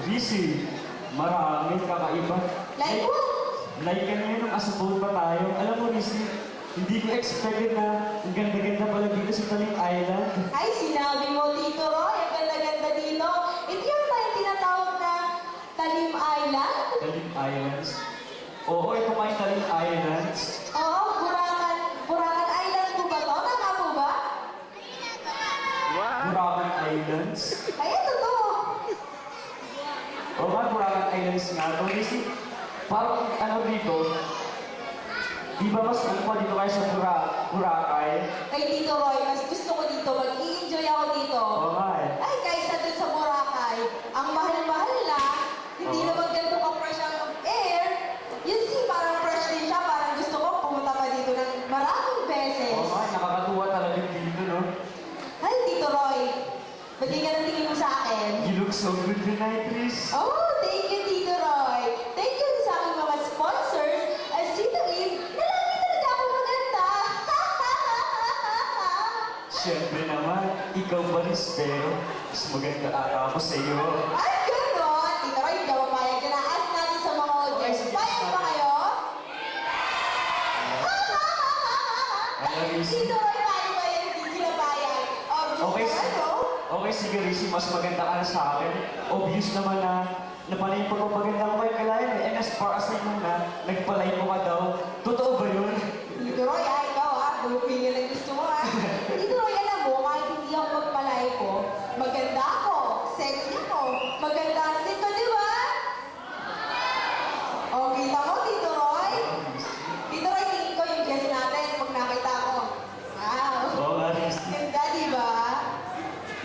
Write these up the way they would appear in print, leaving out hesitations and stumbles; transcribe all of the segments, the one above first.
Risi, marami kakaiba. Like what? Like kanina nung asabon pa tayo. Alam mo, Risi, hindi ko expected na ang ganda-ganda pala dito sa Talim Island. Ay, sinabi mo, Tito Roy, ang ganda-ganda dito. Hindi yun tayo tinatawag na Talim Island? Talim Islands? Oo, ito nga yung Talim Islands. Oo, Buracan Island po ba to? Tama po ba? Buracan Islands. Ay, ito to. Oo nga, Buracan Islands nga. So, Risi, parang ano dito, di ba mas ano pa dito kayo sa Boracay? Kay Tito Roy, mas gusto ko dito. Mag-i-enjoy ako dito. Oo nga eh. Ay, kaysa dun sa Boracay, ang mahal-mahal na, hindi Oo. naman ganito ka-fresh ang air. Yun si, parang fresh din siya. Parang gusto ko pumunta pa dito ng maraming beses. Oo nga, nakakatuwa talaga dito, no? Ay, Tito Roy, ba't di ka nang tingin mo sa akin? You look so good tonight, Riz. Oh, thank you, Tito Roy. Thank you sa aking mga sponsors. As Tito Eve, na lagi talaga ako maganda. Siyempre naman, ikaw ba, Riz? Pero, mas maganda ata ako sa iyo. Ay, gano'n. Tito Roy, hindi ako payag ka na. Ask natin sa mga audience. Payag ba kayo? Ano, Riz? Tito Roy, payag ba yan? Hindi sila payag. Okay, Ano? okay, sige, Riz, mas maganda ka na sa akin. Obvious naman na napalay ko pagpaganda ko kay Kalayan eh. And as far as I know na, nagpalay mo ka daw. Totoo ba yun? Tito Roy, ikaw bulupin yan ang gusto mo Tito Roy, alam mo, kahit hindi ako magpalay ko, maganda ako, sexy ako, maganda ang skin ko, di ba? O, kita mo, Tito Roy? Tito Roy, tingin ko yung guest natin pag nakita ko. Wow! Oo nga, Riz. Ganda, di ba?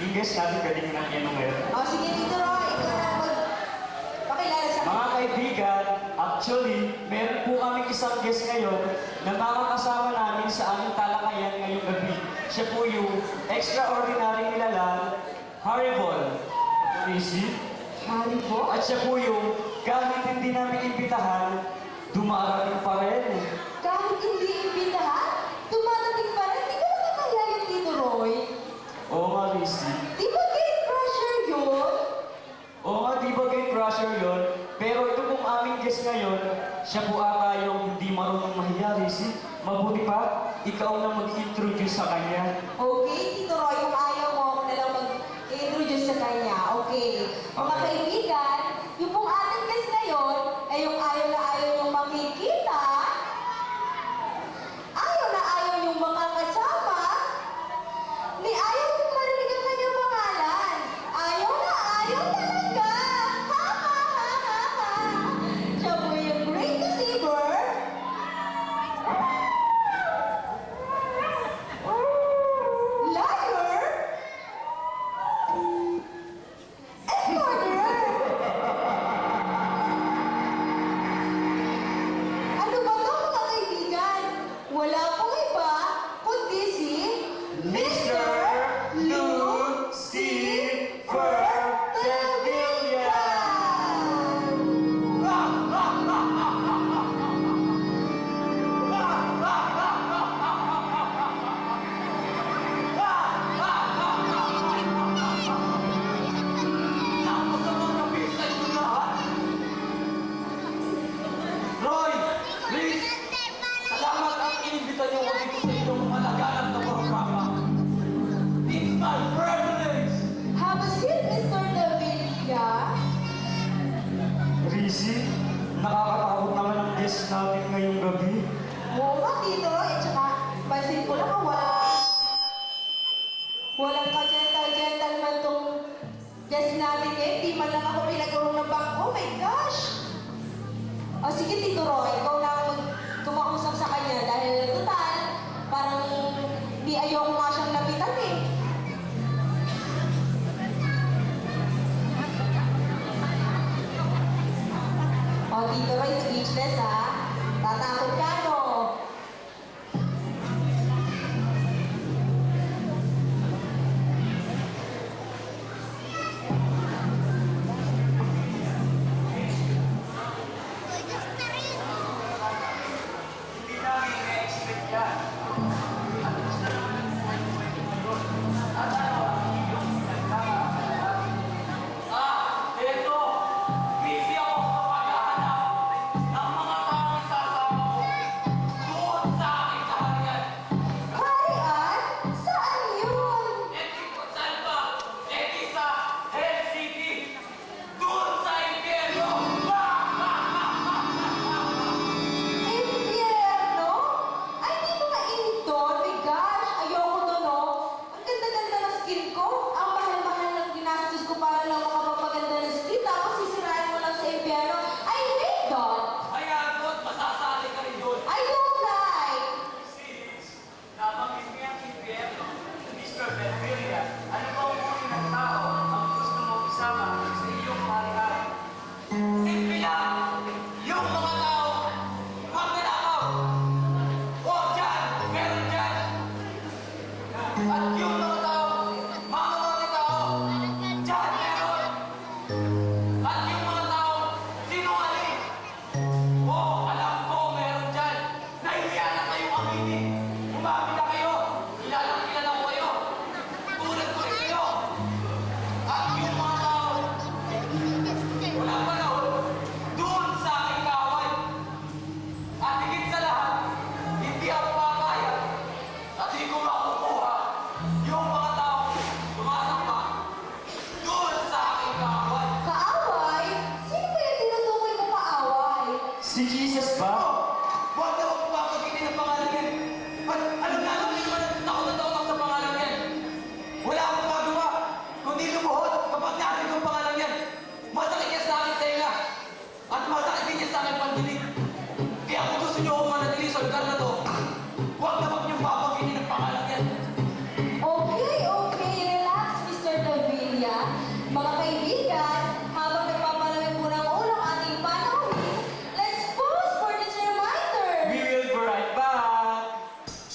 I-guess natin kanina ng yan ngayon. O, sige, Tito Roy, ikaw na pakilala sa Mga kaibigan, actually, meron po kami isang guest ngayon na makakasama namin sa aming talakayan ngayong gabi. Siya po yung extraordinary nilalang, Haribol. Easy. Haribo? At siya po yung, kahit hindi namin imbitahan, dumarating pa rin. Kahit hindi imbitahan, dumadating pa rin. Di ko naman kaya yung Tito Roy. Oo nga, Lizzy. Di ba gate crusher yun? Oo nga, di ba gate crusher yun? Pero ito pong aming guest ngayon, siya po ata yung hindi marunong mahiya, Lizzy. Mabuti pa, ikaw na mag-introduce sa kanya. Okay, Tito Roy, kung ayaw mo, ako na lang mag-introduce sa kanya. Okay. Mga Okay. kaibigan, yung pong ating guest ngayon, ay yung ayaw na ayaw yung makikita, ayaw na ayaw yung makakasama, ni ayaw yung marinig ang kanyang pangalan. Ayaw na ayaw talaga. Siya po yung great deceiver. Liar! And murderer! Ano ba ito mga kaibigan? Wala pong iba, kundi si Mr. Lucifer Tevilla! Roy! Liz! Salamat ang inimbita niyo ko dito sa inyong malaganap na programa. It's my privilege! Have a seat, Mr. Tevilla. Rizzy, nakakatakot naman ang guest natin ngayong gabi. Oo nga, Tito. At saka, pansin ko lang, walang ka-gentle-gentleman tong guest natin ngayon. Di man lang ako pinagkaroon ng bangko. Oh my gosh! O sige, Tito Roy, ikaw na kumausap sa kanya dahil total, parang di ayaw ko nga siyang lapitan eh. O, Tito Roy, speechless ha. Tatakot ka, no? Hindi namin na-expect yan. At ano, eto! Si Jesus ba?